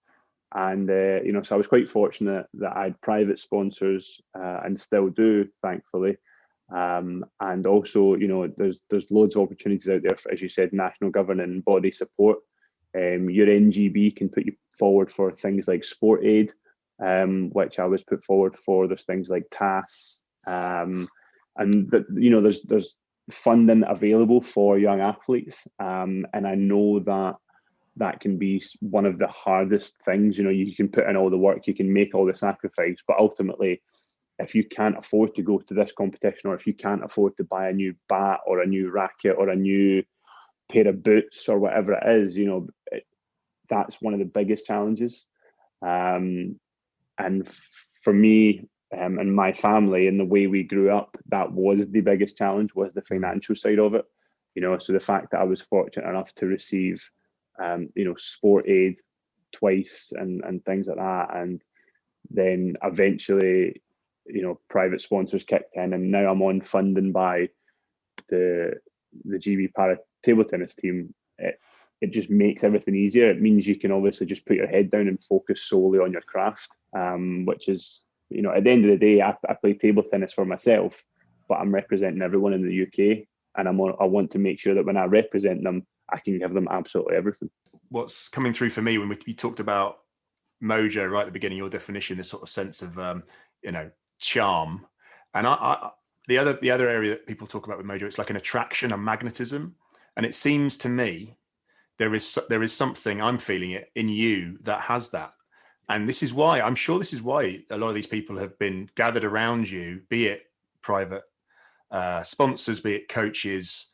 And, you know, so I was quite fortunate that I had private sponsors and still do, thankfully. And also, you know, there's loads of opportunities out there for, as you said, national governing body support. Your NGB can put you forward for things like sport aid, which I was put forward for. There's things like TAS, and you know, there's funding available for young athletes, and I know that can be one of the hardest things. You know, you can put in all the work, you can make all the sacrifice, but ultimately, if you can't afford to go to this competition, or if you can't afford to buy a new bat or a new racket or a new pair of boots or whatever it is, you know, that's one of the biggest challenges. And for me and my family and the way we grew up, that was the biggest challenge, was the financial side of it. You know, so the fact that I was fortunate enough to receive, you know, sport aid twice and things like that, and then eventually, you know, private sponsors kicked in, and now I'm on funding by the GB Para table tennis team. It just makes everything easier. It means you can obviously just put your head down and focus solely on your craft, which is, you know, at the end of the day, I play table tennis for myself, but I'm representing everyone in the UK, and I want to make sure that when I represent them, I can give them absolutely everything. What's coming through for me when we talked about Mojo right at the beginning, your definition, this sort of sense of you know, charm, and the other area that people talk about with Mojo, it's like an attraction, a magnetism, and it seems to me there is something, I'm feeling it in you, that has that. And this is why, I'm sure this is why a lot of these people have been gathered around you, be it private sponsors, be it coaches,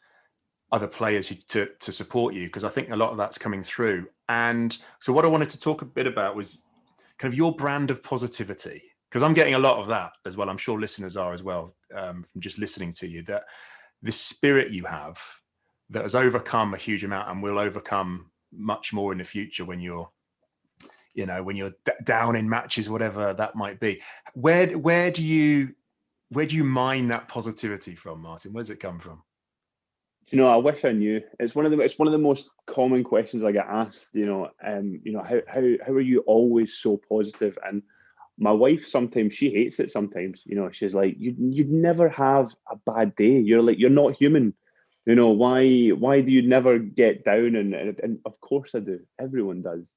other players to support you, because I think a lot of that's coming through. And so what I wanted to talk a bit about was kind of your brand of positivity, because I'm getting a lot of that as well. I'm sure listeners are as well, from just listening to you, that the spirit you have that has overcome a huge amount and will overcome much more in the future when you're, you know, when you're down in matches, whatever that might be. Where do you mine that positivity from, Martin? Where does it come from? You know, I wish I knew. It's one of the most common questions I get asked. You know, how are you always so positive? And my wife, sometimes she hates it. Sometimes, you know, she's like, you'd never have a bad day. You're not human. You know, why do you never get down? And of course I do. Everyone does.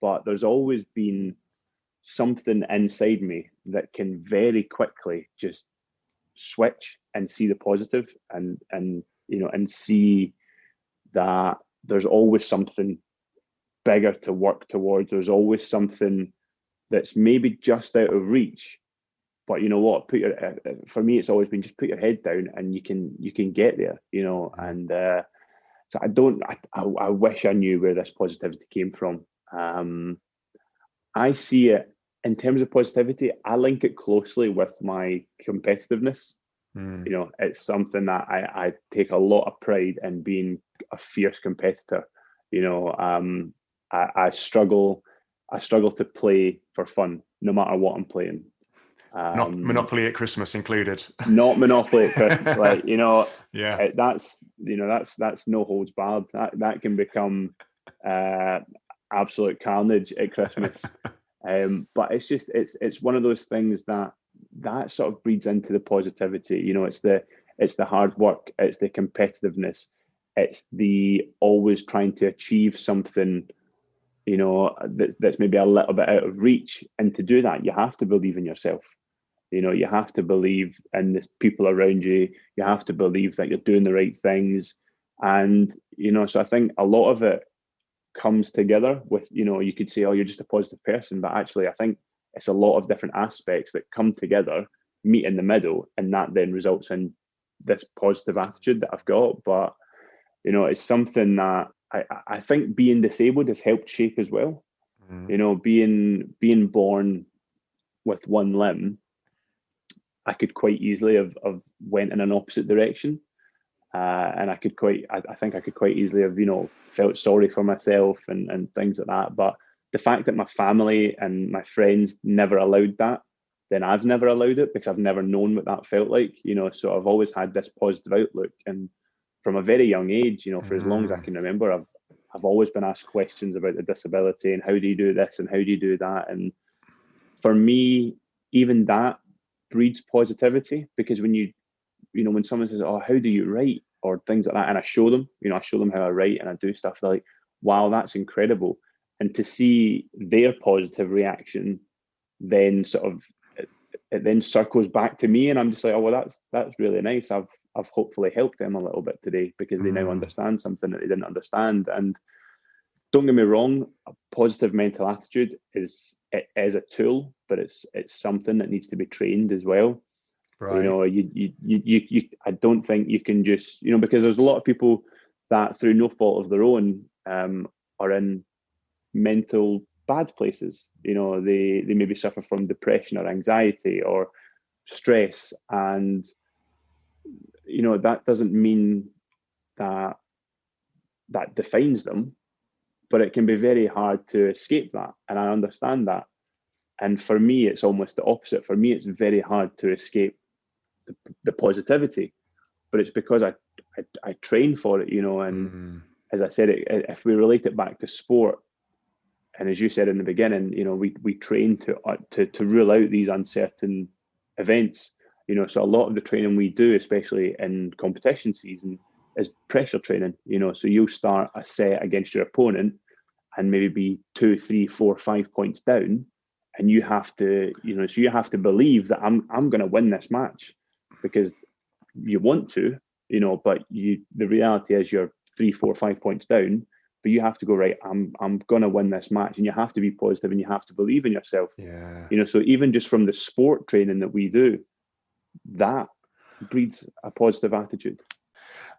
But there's always been something inside me that can very quickly just switch and see the positive, and you know, and see that there's always something bigger to work towards. There's always something that's maybe just out of reach, but you know what, for me, it's always been just put your head down and you can get there, you know. And so I wish I knew where this positivity came from. I see it in terms of positivity, I link it closely with my competitiveness. You know, it's something that I take a lot of pride in, being a fierce competitor. You know, I struggle to play for fun, no matter what I'm playing. Monopoly at Christmas included. Not Monopoly at Christmas, like, Yeah. That's no holds barred. That can become absolute carnage at Christmas. But it's one of those things that sort of breeds into the positivity. It's the hard work, it's the competitiveness, it's the always trying to achieve something, that's maybe a little bit out of reach. And to do that, you have to believe in yourself. You have to believe in the people around you. You have to believe that you're doing the right things. And, so I think a lot of it comes together with, you could say, oh, you're just a positive person. But actually, I think it's a lot of different aspects that come together, meet in the middle, and that then results in this positive attitude that I've got. But, it's something that I think being disabled has helped shape as well. Being born with one limb, I could quite easily have went in an opposite direction. And I think I could quite easily have, felt sorry for myself and things like that. But the fact that my family and my friends never allowed that, then I've never allowed it, because I've never known what that felt like, so I've always had this positive outlook. And from a very young age, for as long as I can remember, I've always been asked questions about the disability and how do you do this and how do you do that. And for me, even that breeds positivity, because when when someone says, oh, how do you write, or things like that, and I show them how I write and I do stuff, they're like, wow, that's incredible. And to see their positive reaction, then sort of it then circles back to me, and I'm just like, oh, well, that's really nice. I've hopefully helped them a little bit today, because they now understand something that they didn't understand. And don't get me wrong, a positive mental attitude is a tool, but it's something that needs to be trained as well. Right. I don't think you can just, because there's a lot of people that through no fault of their own are in mental bad places. They maybe suffer from depression or anxiety or stress, and that doesn't mean that defines them, but it can be very hard to escape that, and I understand that. And for me, it's almost the opposite. For me, it's very hard to escape the positivity, but it's because I train for it, and as I said, if we relate it back to sport, and as you said in the beginning, we train to rule out these uncertain events. So a lot of the training we do, especially in competition season, is pressure training. So you'll start a set against your opponent and maybe be 2, 3, 4, 5 points down, and you have to, so you have to believe that I'm going to win this match, because you want to, but the reality is you're 3, 4, 5 points down, but you have to go, right, I'm going to win this match, and you have to be positive and you have to believe in yourself. Yeah. So even just from the sport training that we do, that breeds a positive attitude.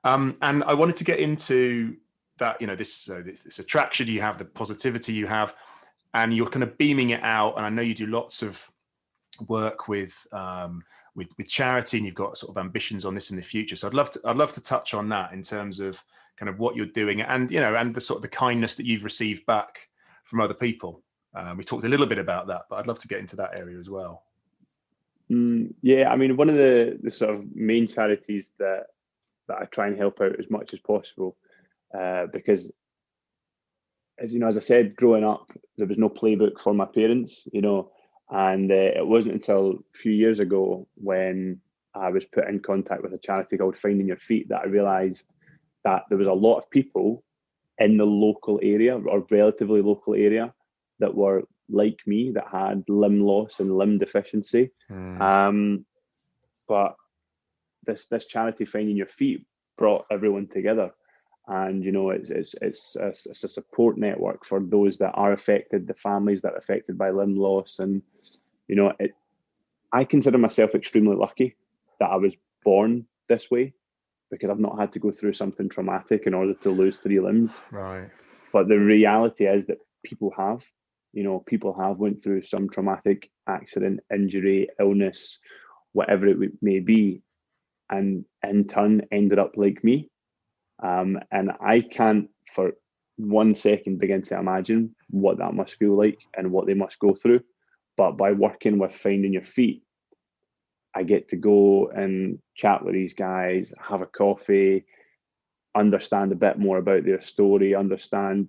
And I wanted to get into that, this attraction you have, the positivity you have, and you're kind of beaming it out. And I know you do lots of work with charity, and you've got sort of ambitions on this in the future. So I'd love to touch on that in terms of kind of what you're doing, and and the sort of the kindness that you've received back from other people. We talked a little bit about that, but I'd love to get into that area as well. Yeah, I mean, one of the sort of main charities that I try and help out as much as possible, because as I said, growing up, there was no playbook for my parents, and it wasn't until a few years ago when I was put in contact with a charity called Finding Your Feet that I realised that there was a lot of people in the local area, or relatively local area, that were like me, that had limb loss and limb deficiency. But this charity, Finding Your Feet, brought everyone together. And it's a support network for those that are affected, the families that are affected by limb loss. And I consider myself extremely lucky that I was born this way, because I've not had to go through something traumatic in order to lose 3 limbs. Right. But the reality is that people have went through some traumatic accident, injury, illness, whatever it may be, and in turn ended up like me. And I can't for 1 second begin to imagine what that must feel like and what they must go through. But by working with finding your feet, I get to go and chat with these guys, have a coffee, understand a bit more about their story, understand,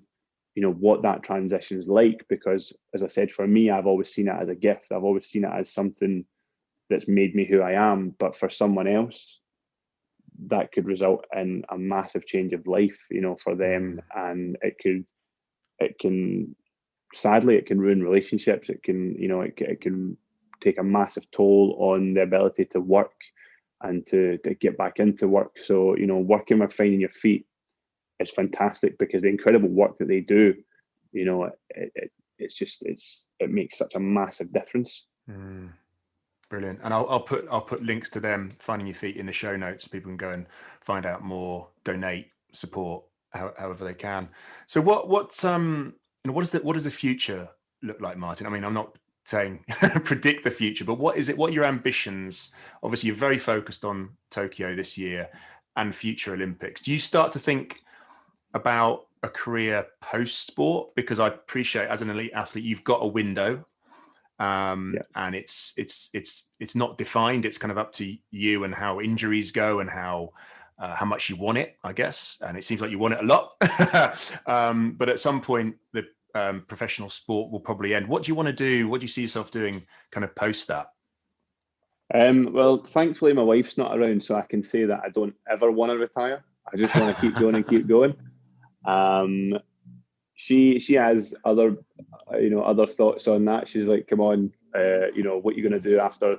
what that transition is like. Because as I said, for me, I've always seen it as a gift. I've always seen it as something that's made me who I am. But for someone else, that could result in a massive change of life, for them. And sadly, it can ruin relationships. It can, it can take a massive toll on the ability to work and to get back into work. So, working with finding your feet is fantastic, because the incredible work that they do, it makes such a massive difference. Brilliant. And I'll put links to them, Finding Your Feet, in the show notes so people can go and find out more, donate, support however they can. So what does the future look like, Martin? I mean, I'm not saying predict the future, but what are your ambitions? Obviously, you're very focused on Tokyo this year and future Olympics. Do you start to think about a career post sport? Because I appreciate, as an elite athlete, you've got a window. And it's not defined. It's kind of up to you and how injuries go and how much you want it, I guess. And it seems like you want it a lot. But at some point, the professional sport will probably end. What do you want to do? What do you see yourself doing kind of post that? Well, thankfully, my wife's not around, so I can say that I don't ever want to retire. I just want to keep going and keep going. She has other thoughts on that. She's like, come on, what are you going to do after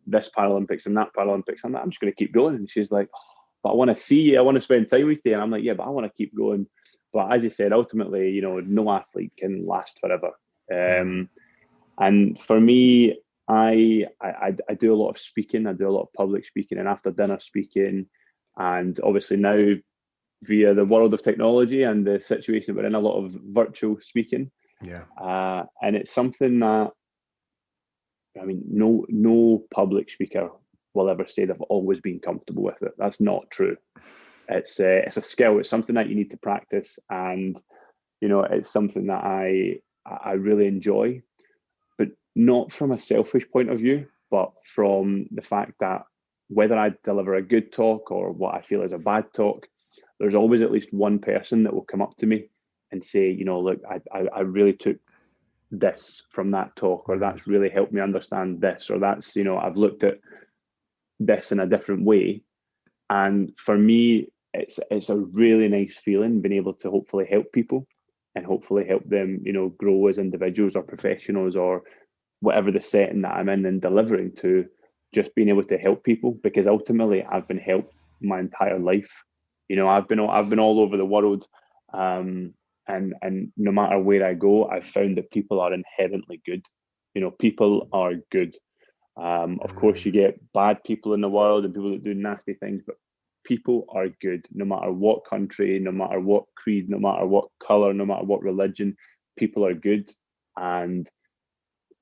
this Paralympics and that Paralympics? I'm like, I'm just going to keep going. And she's like, but I want to see you. I want to spend time with you. And I'm like, yeah, but I want to keep going. But as you said, ultimately, no athlete can last forever. And for me, I do a lot of speaking. I do a lot of public speaking and after dinner speaking. And obviously now, via the world of technology and the situation we're in, a lot of virtual speaking. And it's something that, I mean, no public speaker will ever say they've always been comfortable with it. That's not true. It's a skill. It's something that you need to practice, and it's something that I really enjoy, but not from a selfish point of view, but from the fact that whether I deliver a good talk or what I feel is a bad talk, there's always at least one person that will come up to me and say, look, I really took this from that talk, or that's really helped me understand this, or that's, I've looked at this in a different way. And for me, it's a really nice feeling being able to hopefully help people and hopefully help them, grow as individuals or professionals or whatever the setting that I'm in and delivering to, just being able to help people, because ultimately I've been helped my entire life. I've been all over the world, and no matter where I go, I've found that people are inherently good. People are good. Of course, you get bad people in the world and people that do nasty things, but people are good, no matter what country, no matter what creed, no matter what color, no matter what religion. People are good, and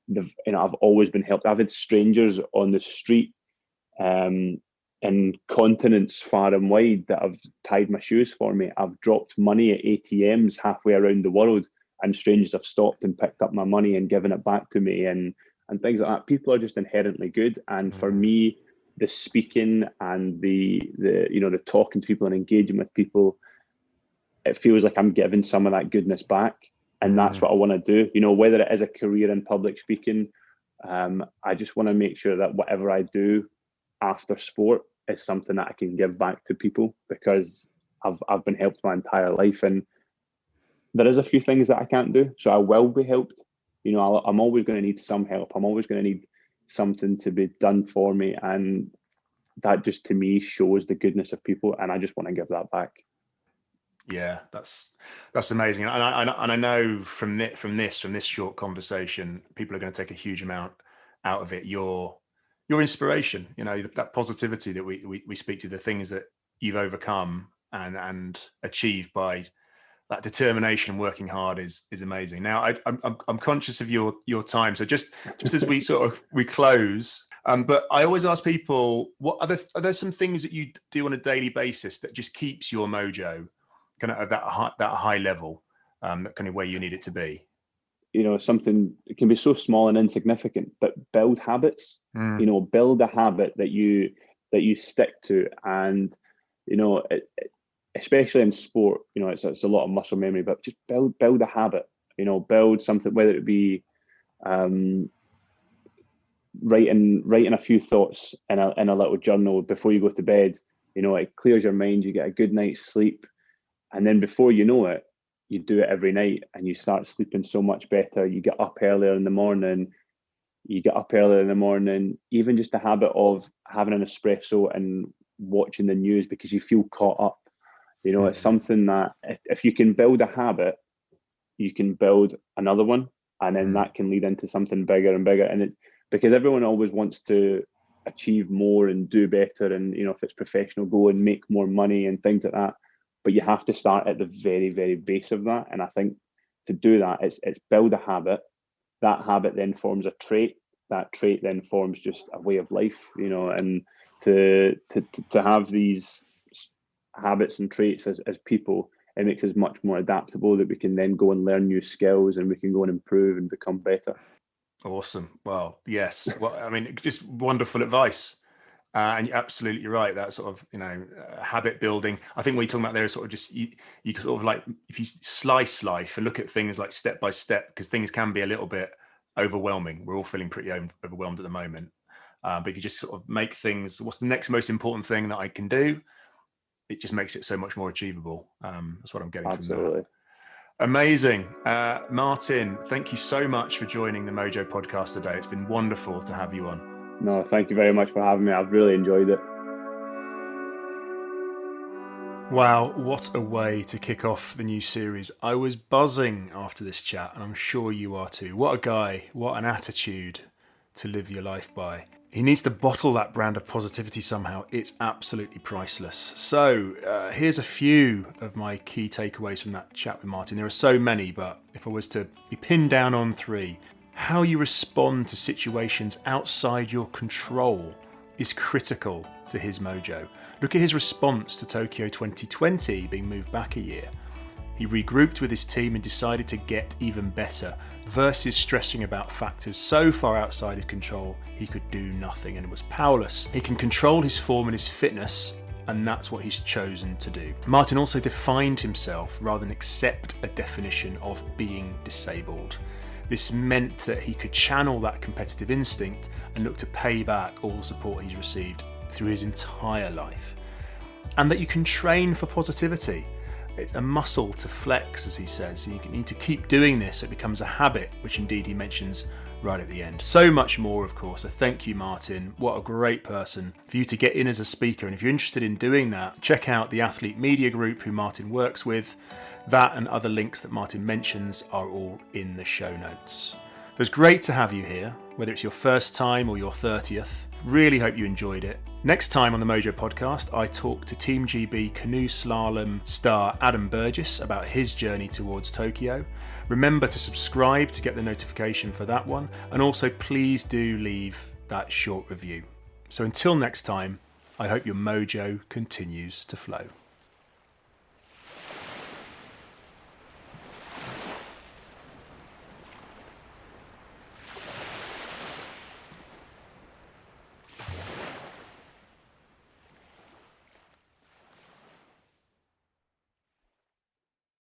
I've always been helped. I've had strangers on the street, in continents far and wide, that have tied my shoes for me. I've dropped money at ATMs halfway around the world, and strangers have stopped and picked up my money and given it back to me, and things like that. People are just inherently good, and for me, the speaking and the talking to people and engaging with people, it feels like I'm giving some of that goodness back, and that's what I want to do. Whether it is a career in public speaking, I just want to make sure that whatever I do after sport is something that I can give back to people, because I've been helped my entire life, and there is a few things that I can't do, so I will be helped. I'm always going to need some help. I'm always going to need something to be done for me, and that just to me shows the goodness of people, and I just want to give that back. Yeah, that's amazing, and I know from this short conversation, people are going to take a huge amount out of it. Your inspiration, that positivity that we speak to, the things that you've overcome and achieved by that determination and working hard is amazing. Now, I'm conscious of your time, so just as we close, but I always ask people, what are there some things that you do on a daily basis that just keeps your mojo kind of at that high level, that kind of where you need it to be? Something, it can be so small and insignificant, but build habits. Build a habit that you stick to, and especially in sport, it's a lot of muscle memory, but just build a habit. Build something, whether it be writing a few thoughts in a little journal before you go to bed. It clears your mind, you get a good night's sleep, and then before you know it, you do it every night and you start sleeping so much better. You get up earlier in the morning. Even just the habit of having an espresso and watching the news because you feel caught up. It's something that if you can build a habit, you can build another one, and then that can lead into something bigger and bigger. And because everyone always wants to achieve more and do better, and if it's professional, go and make more money and things like that. But you have to start at the very, very base of that. And I think to do that, it's build a habit. That habit then forms a trait. That trait then forms just a way of life, and to have these habits and traits as people, it makes us much more adaptable, that we can then go and learn new skills and we can go and improve and become better. Awesome. Well, yes. Well, I mean, just wonderful advice. And you're absolutely right. That sort of, habit building. I think what you're talking about there is sort of just, you sort of like, if you slice life and look at things like step by step, because things can be a little bit overwhelming. We're all feeling pretty overwhelmed at the moment. But if you just sort of make things, what's the next most important thing that I can do? It just makes it so much more achievable. That's what I'm getting from that. Amazing. Martin, thank you so much for joining the Mojo podcast today. It's been wonderful to have you on. No, thank you very much for having me. I've really enjoyed it. Wow, what a way to kick off the new series. I was buzzing after this chat, and I'm sure you are too. What a guy, what an attitude to live your life by. He needs to bottle that brand of positivity somehow. It's absolutely priceless. So here's a few of my key takeaways from that chat with Martin. There are so many, but if I was to be pinned down on three, how you respond to situations outside your control is critical to his mojo. Look at his response to Tokyo 2020 being moved back a year. He regrouped with his team and decided to get even better, versus stressing about factors so far outside his control he could do nothing and was powerless. He can control his form and his fitness, and that's what he's chosen to do. Martin also defined himself rather than accept a definition of being disabled. This meant that he could channel that competitive instinct and look to pay back all the support he's received through his entire life. And that you can train for positivity. It's a muscle to flex, as he says. You need to keep doing this so it becomes a habit, which indeed he mentions right at the end. So much more, of course. So thank you, Martin. What a great person for you to get in as a speaker. And if you're interested in doing that, check out the Athlete Media Group who Martin works with. That and other links that Martin mentions are all in the show notes. It was great to have you here, whether it's your first time or your 30th. Really hope you enjoyed it. Next time on the Mojo Podcast, I talk to Team GB canoe slalom star Adam Burgess about his journey towards Tokyo. Remember to subscribe to get the notification for that one, and also please do leave that short review. So until next time, I hope your mojo continues to flow.